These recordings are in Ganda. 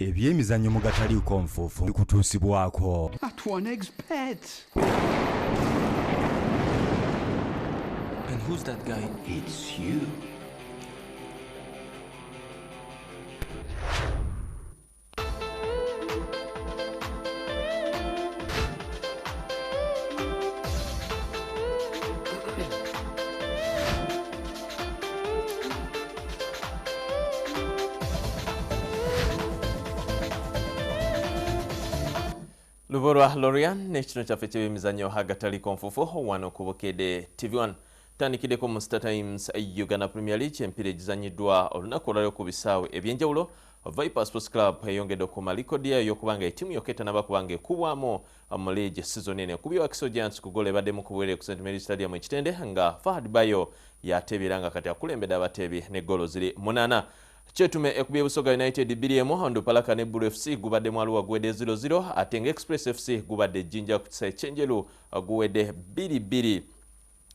Ebyemizannyo mu Agataliikonfuufu bikutuusibwako. That one egg's pet. And who's that guy? It's you. Luborwa Lorian nekino kyaffe ky'ebyemizannyo Agataliikonfuufu wano ku Bukedde TV1. Tandikideko mu Star Times Uganda Premier League empira egizanyiddwa olunaku olwaleero ku bisaawe ebyenjawulo. Viper Sports Club eyongedde okuma likodi yayo okubanga ettiimu yokka etanaba kubanga ekubwamu mu leegi season eno. Ekubye Wakiso Giants ku goolo ebaddemu ku bwereere ku St. Mary's Stadium e Kitende nga BAyo yateebera nga kati akulembedde abateebi ne goolo ziri 8. Chetume ekubye Busoga United BDM Ndupalaka ne Bulu FC gubadde Mwaluwa guwedde 0-0 ate nga Express FC gubadde Jinja ku Kisaawe Kyenjeru guwedde 2-2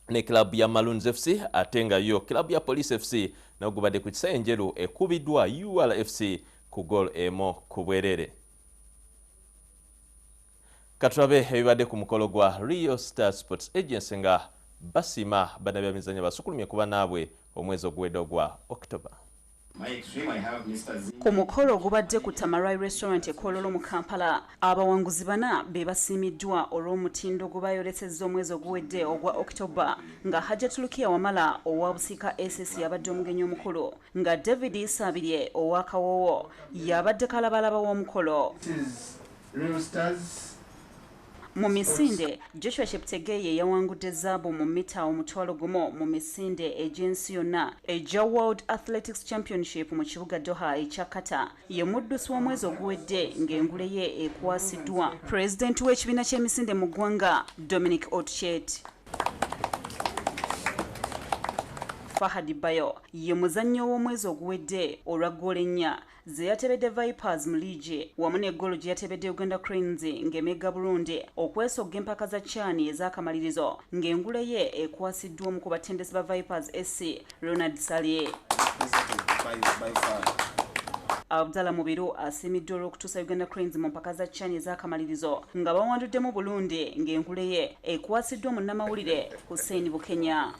ne club ya Maroons FC ate nga yo club ya Police FC na gubadde ku Kisaawe Njeru ekubiddwa URFC ku goal emo ku bwereere. Katulabe ebibadde ku mukolo gwa Rio Star Sports Agency nga basima bannabyamizannyo basukulumye kuba naabwe omwezi oguwedde ogwa October. Ku mukolo ogubadde ku Tamarai Restaurant Kololo mu Kampala, abawanguzi 4 be basimiddwa olw'omutindo gwe bayolesezza omwezi oguwedde ogwa October nga Hajjatulukiya Wamala owa Busika SS yabadde omugenyi omukulu nga David Sabirye owa Kawowo yabadde kalabalaba w'omukolo. Mu misinde, Joshua Cheptegei yawangudde zaabu mu mita omutwalo gumu mu misinde egy'ensi yonna egya World Athletics Championship mu kibuga Doha ekya Qatar. Ye muddusi w'omwezi oguwedde ng'engule ye ekwasiddwa Pulezidenti w'ekibiina ky'emisinde mu ggwanga Dominic Otchet. BAyo ye muzannyo w'omwezi oguwedde olwa ggoolo 4 ze yatebedde Vipers mu liigi wamu n'eggoolo gye yatebedde Uganda Cranes ng'emegga Burundi okwesogga empaka za Chani ez'akamalirizo ng'engule ye ekwasiddwa omu ku batendesi ba Vipers SC Ronald Salye. Abdallah Mubiru asimiddwa olw'okutuusa Uganda Cranes mu mpaka za Chani ez'akamalirizo nga bawanduddemu Burundi ng'engule ye ekwasiddwa munnamawulire Hussein Bukenya.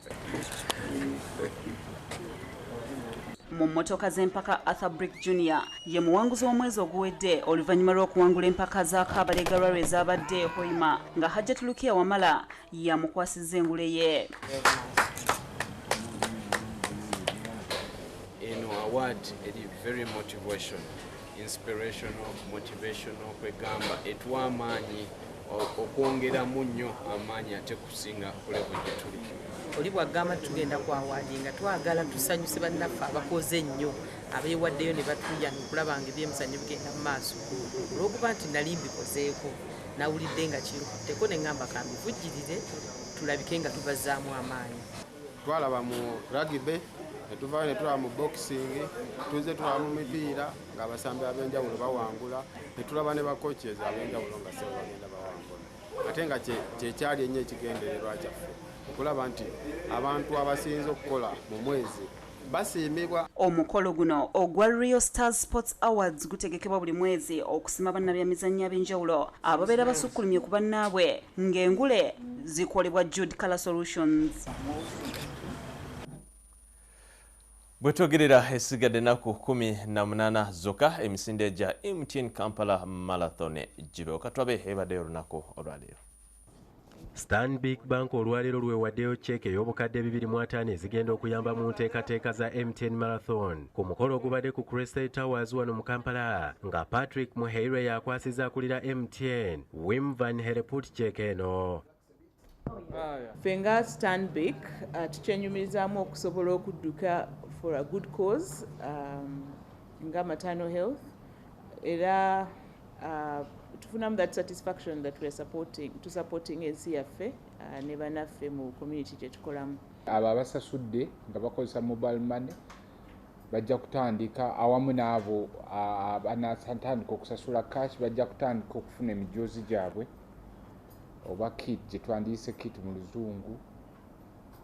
Mu mmotoka z'empaka Arthur Blick Jr. ye muwanguzi w'omwezi oguwedde oluvannyuma lw'okuwangula empaka za Kabalega Rally ezabadde Hoima nga Hajjatulukiya Wamala yamukwasizza engule ye. Award eri very inspirational, motivational kwegamba etuwa amaanyi okwongeramu nnyo amaanyi ate kusinga kulevo gye tuli. Oli bw'agamba tugenda ku award nga twagala tusanyuse bannaffe abakoze ennyo abeewaddeyo ne batuya okulaba nga ebyemizannyo bigenda mu maaso. Olw'okuba nti nali mbikozeeko nawulidde nga kirukutteko ne ŋŋamba kambivujjirire tulabike nga tubazzaamu amaanyi. Twalaba mu rugby netuvaayo ne tulaba mu boxing tuze tulaba mu mipiira ng'abasambi ab'enjawulo bawangula netulaba ne bakochezi ab'enjawulo nga sebo bagenda bawangula ate nga kyekyali ennyo ekigendererwa kyaffe okulaba nti abantu abasinze okukola mu mwezi basiimibwa. Omukolo guno ogwa Rio Stars Sports Awards gutegekebwa buli mwezi okusima bannabyamizannyo ab'enjawulo ababeera basukkulumye ku bannaabwe ng'engule zikolebwa Jude Color Solutions. Bwetogerera esigadde ennaku 18 zokka emisinde gya MTN Kampala Marathon gibewo. Katwabe ebaddeyo olunaku olwaleero. Stanbic Bank olwaleero lwewaddeyo cheeke ey'obukadde 250 ezigenda okuyamba mu nteekateeka za MTN Marathon ku mukolo ogubadde ku Crystal Towers wano mu Kampala nga Patrick Muheire yakwasiza akulira MTN Wim Van Hereput cheeke eno. Fenga Stanbic tukyenyumirizaamu okusobola okudduka for a good cause nga maternal health era tufunamu that satisfaction that we are supporting ensi yaffe ne bannaffe mu community gye tukolamu. Abo abasasudde nga bakozesa mobile money bajja kutandika awamu n'abo abanatandika okusasula cash bajja kutandika okufuna emijoozi gyabwe oba kit gye twandiyise kit mu luzungu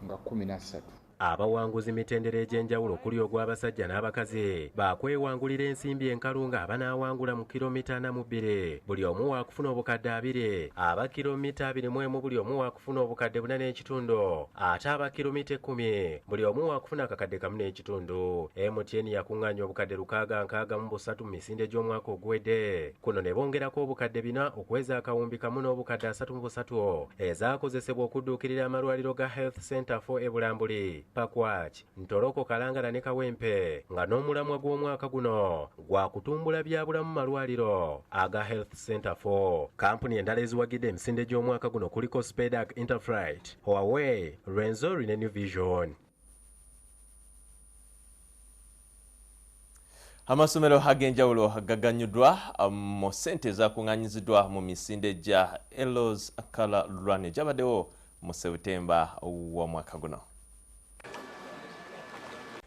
nga 13. abawanguzi mitendera egy'enjawulo okuli ogw'abasajja n'abakazi bakwewangulira ensimbi enkalu nga banaawangula mu kilomita 42 buli omu waakufuna obukadde 2 aba kilomita 21 buli omu waakufuna obukadde 4.5 ate aba kilomita 10 buli omu waakufuna akakadde 1.5. MTN yakuŋŋaanya obukadde 663 mu misinde gy'omwaka oguwedde. Kuno ne bongerako obukadde 4 okuweza akawumbi kamu n'obukadde 33 ezaakozesebwa okudduukirira amalwaliro ga Health Center for Ebulambuli, Pakwach, Ntoloko, Kalangala ne Kawempe, nga n'omulamwa gw'omwaka guno gwa kutumbula byabulamu malwaliro aga Health Center for. Kampuni endala eziwagidde emisinde gy'omwaka guno kuliko Spedak Interfreight, Huawei, Renzori ne New Vision. Amasomero ag'enjawulo gaganyuddwa mu ssente ezaakuŋŋaanyiziddwa mu misinde gya Elos Akala Run egyabaddewo mu Septemba w'omwaka guno.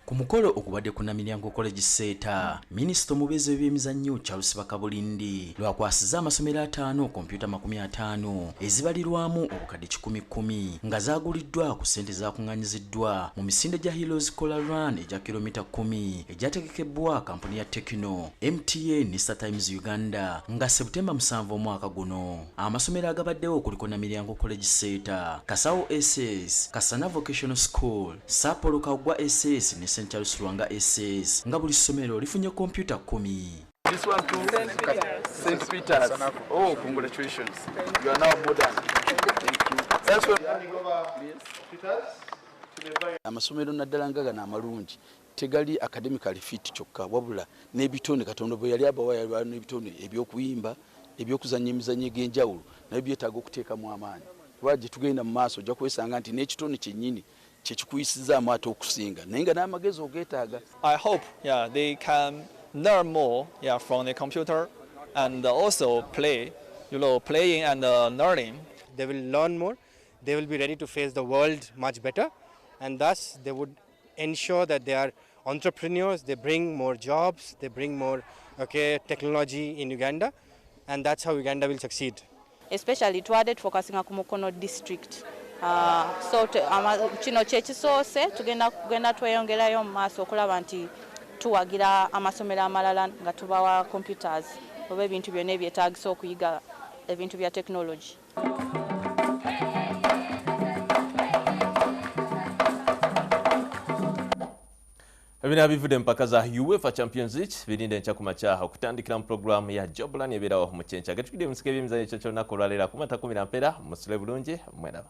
Ku mukolo okubadde kunamiryango college Ssenta, Minisita omubeezi w'ebyemizannyo Charles Bakabulindi lwakwasiza amasomero 5 kompyuta 50 ezibalirwamu obukadde 10,000 nga zaaguliddwa ku ssente zaakuŋŋaanyiziddwa mu misinde gya Heroes Cola Run egya kilomita 10 egyategekebwa kampuni ya Tekno, MTN ne StarTimes Uganda nga Septemba 7 omwaka guno. Amasomero agabaddewo kuliko Namiryango College Ssenta, Kasawo SS, Kasana Vocational School, Sapolo Kagwa SS ne St. Charles Lwanga SS nga buli ssomero lifunye kompyuta 10. This one to St. Peter's. Oh, congratulations. You are now modern. Thank you. That's what amasomero naddala nga gano amalungi tegali academically fit kyokka wabula n'ebitone Katonda bwe yali abawa yali n'ebitone ebyokuyimba ebyokuzannya emizannyo egy'enjawulo nabyo byetaaga okuteekamu amaanyi. Lwaki tugenda mu maaso ojja kwesanga nti n'ekitone kyennyini kyekikuyisizaamu ate okusinga naye nga n'amagezi ogeetaaga. I hope they can learn more from the computer and also play, playing and learning. They will learn more, they will be ready to face the world much better, and thus they would ensure that they are entrepreneurs, they bring more jobs, they bring more technology in Uganda, and that's how Uganda will succeed. Especially twadde focusing ku Mukono district. So kino kyekisoose tugenda tweyongerayo mu maaso okulaba nti tuwagira amasomero amalala nga tubawa computers oba ebintu byonna ebyetaagisa okuyiga ebintu bya technology. Ebina bivudde mpaka za UEFA Champions League birinde enkya ku makya okutandikira mu programu ya Joblan ebeerawo mu kyenkya. Gatukidde mu nsike by'emizannyo ky'olunaku olwaleero ku mata 10 mpeera musule bulungi mweraba.